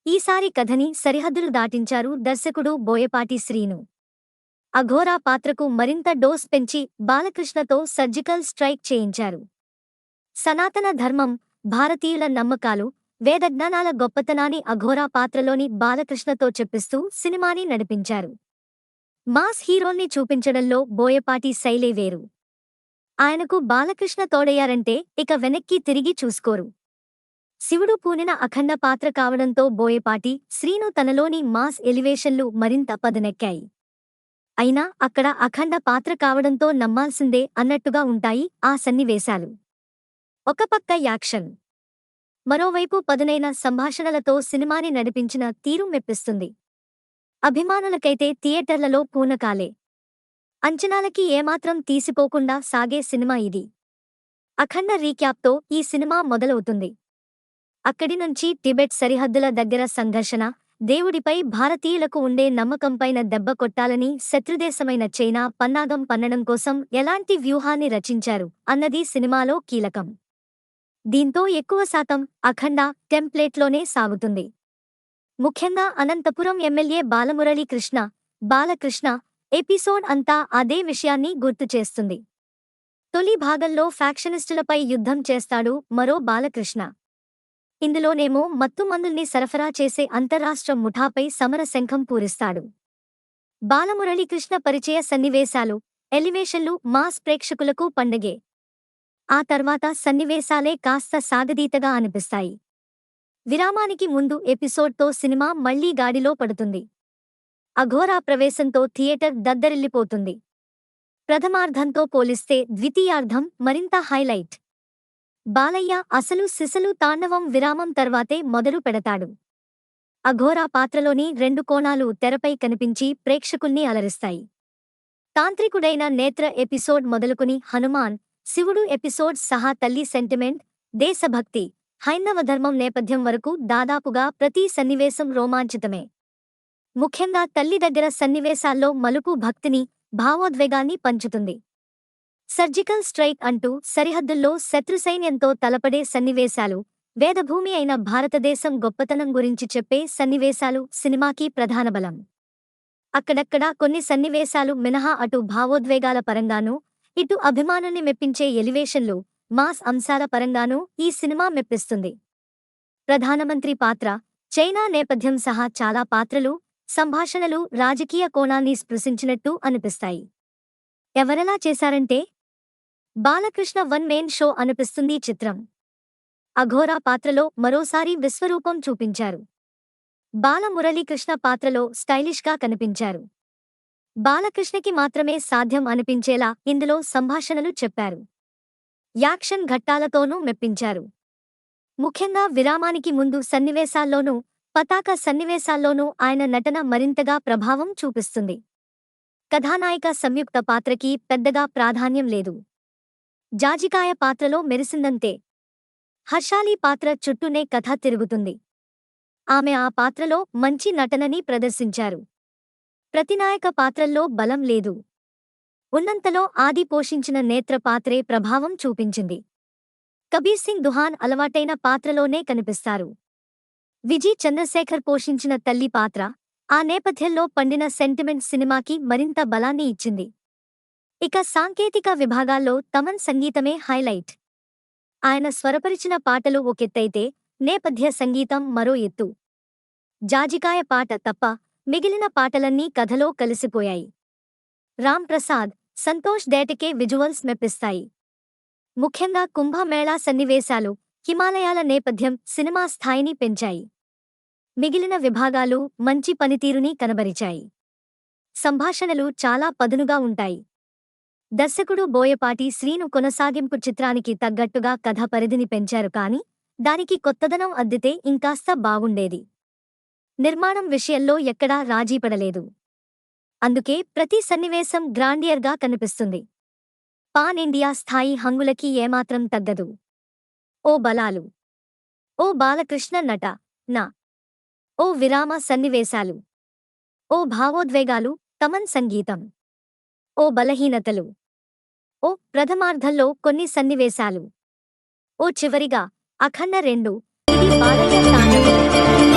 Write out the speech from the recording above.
ఈసారి కథని సరిహద్దులు దాటించారు దర్శకుడు బోయపాటి శ్రీను. అఘోరా పాత్రకు మరింత డోస్ పెంచి బాలకృష్ణతో సర్జికల్ స్ట్రైక్ చేయించారు. సనాతన ధర్మం, భారతీయుల నమ్మకాలు, వేదజ్ఞానాల గొప్పతనాన్ని అఘోరా పాత్రలోని బాలకృష్ణతో చెప్పిస్తూ సినిమాని నడిపించారు. మాస్ హీరోల్ని చూపించడంలో బోయపాటి శైలే వేరు. ఆయనకు బాలకృష్ణ తోడయ్యారంటే ఇక వెనక్కి తిరిగి చూసుకోరు. శివుడు పూనిన అఖండ పాత్ర కావడంతో బోయపాటి శ్రీను తనలోని మాస్ ఎలివేషన్లు మరింత పదునెక్కాయి. అయినా అక్కడ అఖండ పాత్ర కావడంతో నమ్మాల్సిందే అన్నట్టుగా ఉంటాయి ఆ సన్నివేశాలు. ఒక పక్క యాక్షన్, మరోవైపు పదునైన సంభాషణలతో సినిమాని నడిపించిన తీరు మెప్పిస్తుంది. అభిమానులకైతే థియేటర్లలో పూనకాలే. అంచనాలకి ఏమాత్రం తీసిపోకుండా సాగే సినిమా ఇది. అఖండ రీక్యాప్తో ఈ సినిమా మొదలవుతుంది. అక్కడి నుంచి టిబెట్ సరిహద్దుల దగ్గర సంఘర్షణ, దేవుడిపై భారతీయులకు ఉండే నమ్మకంపైన దెబ్బ కొట్టాలని శత్రుదేశమైన చైనా పన్నాగం పన్నడం కోసం ఎలాంటి వ్యూహాన్ని రచించారు అన్నది సినిమాలో కీలకం. దీంతో ఎక్కువ శాతం అఖండ టెంప్లేట్లోనే సాగుతుంది. ముఖ్యంగా అనంతపురం ఎమ్మెల్యే బాలమురళీ కృష్ణ, బాలకృష్ణ ఎపిసోడ్ అంతా అదే విషయాన్ని గుర్తుచేస్తుంది. తొలి భాగంలో ఫ్యాక్షనిస్టులపై యుద్ధం చేస్తాడు మరో బాలకృష్ణ. ఇందులోనేమో మత్తుమందుల్ని సరఫరా చేసే అంతర్రాష్ట్ర ముఠాపై సమర శంఖం పూరిస్తాడు. బాలమురళీకృష్ణ పరిచయ సన్నివేశాలు, ఎలివేషన్లు మాస్ ప్రేక్షకులకు పండగే. ఆ తర్వాత సన్నివేశాలే కాస్త సాగదీతగా అనిపిస్తాయి. విరామానికి ముందు ఎపిసోడ్తో సినిమా మళ్లీ గాడిలో పడుతుంది. అఘోరా ప్రవేశంతో థియేటర్ దద్దరిల్లిపోతుంది. ప్రథమార్ధంతో పోలిస్తే ద్వితీయార్ధం మరింత హైలైట్. బాలయ్య అసలు సిసలు తాండవం విరామం తర్వాతే మొదలు పెడతాడు. అఘోరా పాత్రలోని రెండు కోణాలు తెరపై కనిపించి ప్రేక్షకుల్ని అలరిస్తాయి. తాంత్రికుడైన నేత్ర ఎపిసోడ్ మొదలుకుని హనుమాన్, శివుడు ఎపిసోడ్ సహా తల్లి సెంటిమెంట్, దేశభక్తి, హైందవ ధర్మం నేపథ్యం వరకు దాదాపుగా ప్రతి సన్నివేశం రోమాంచితమే. ముఖ్యంగా తల్లి దగ్గర సన్నివేశాల్లో మలుపు భక్తిని, భావోద్వేగాన్ని పంచుతుంది. సర్జికల్ స్ట్రైక్ అంటూ సరిహద్దుల్లో శత్రుసైన్యంతో తలపడే సన్నివేశాలు, వేదభూమి అయిన భారతదేశం గొప్పతనం గురించి చెప్పే సన్నివేశాలు సినిమాకి ప్రధాన బలం. అక్కడక్కడా కొన్ని సన్నివేశాలు మినహా అటు భావోద్వేగాల పరంగానూ, ఇటు అభిమానుల్ని మెప్పించే ఎలివేషన్లు, మాస్ అంశాల పరంగానూ ఈ సినిమా మెప్పిస్తుంది. ప్రధానమంత్రి పాత్ర, చైనా నేపథ్యం సహా చాలా పాత్రలు, సంభాషణలు రాజకీయ కోణాన్ని స్పృశించినట్టు అనిపిస్తాయి. ఎవరెలా చేశారంటే బాలకృష్ణ వన్ మెయిన్ షో అనిపిస్తుంది చిత్రం. అఘోరా పాత్రలో మరోసారి విశ్వరూపం చూపించారు. బాలమురళీకృష్ణ పాత్రలో స్టైలిష్గా కనిపించారు. బాలకృష్ణకి మాత్రమే సాధ్యం అనిపించేలా ఇందులో సంభాషణలు చెప్పారు. యాక్షన్ ఘట్టాలతోనూ మెప్పించారు. ముఖ్యంగా విరామానికి ముందు సన్నివేశాల్లోనూ, పతాక సన్నివేశాల్లోనూ ఆయన నటన మరింతగా ప్రభావం చూపిస్తుంది. కథానాయిక సంయుక్త పాత్రకి పెద్దగా ప్రాధాన్యం లేదు. జాజికాయ పాత్రలో మెరిసిందంతే. హర్షాలి పాత్ర చుట్టూనే కథ తిరుగుతుంది. ఆమె ఆ పాత్రలో మంచి నటనని ప్రదర్శించారు. ప్రతినాయక పాత్రల్లో బలం లేదు. ఉన్నంతలో ఆది పోషించిన నేత్ర పాత్రే ప్రభావం చూపించింది. కబీర్ సింగ్ దుహాన్ అలవాటైన పాత్రలోనే కనిపిస్తారు. విజి చంద్రశేఖర్ పోషించిన తల్లి పాత్ర, ఆ నేపథ్యంలో పండిన సెంటిమెంట్ సినిమాకి మరింత బలాన్ని ఇచ్చింది. ఇక సాంకేతిక విభాగాల్లో తమన్ సంగీతమే హైలైట్. ఆయన స్వరపరిచిన పాటలు ఒకెత్తైతే నేపథ్య సంగీతం మరో ఎత్తు. జాజికాయ పాట తప్ప మిగిలిన పాటలన్నీ కథలో కలిసిపోయాయి. రామ్ ప్రసాద్, సంతోష్ దేటకే విజువల్స్ మెప్పిస్తాయి. ముఖ్యంగా కుంభమేళా సన్నివేశాలు, హిమాలయాల నేపథ్యం సినిమా స్థాయిని పెంచాయి. మిగిలిన విభాగాలు మంచి పనితీరుని కనబరిచాయి. సంభాషణలు చాలా పదునుగా ఉంటాయి. దర్శకుడు బోయపాటి శ్రీను కొనసాగింపు చిత్రానికి తగ్గట్టుగా కథ పరిధిని పెంచారు కానీ, దానికి కొత్తదనం అద్దితే ఇంకాస్త బాగుండేది. నిర్మాణం విషయంలో ఎక్కడా రాజీపడలేదు. అందుకే ప్రతి సన్నివేశం గ్రాండియర్గా కనిపిస్తుంది. పాన్ ఇండియా స్థాయి హంగులకి ఏమాత్రం తగ్గదు. ఓ బలాలు, ఓ బాలకృష్ణ నట నా, ఓ విరామ సన్నివేశాలు, ఓ భావోద్వేగాలు, తమన్ సంగీతం, ఓ బలహీనతలు, ఓ ప్రథమార్ధంలో కొన్ని సన్నివేశాలు, ఓ చివరిగా అఖండ 2. ఇది బాలయ్య తాండవం.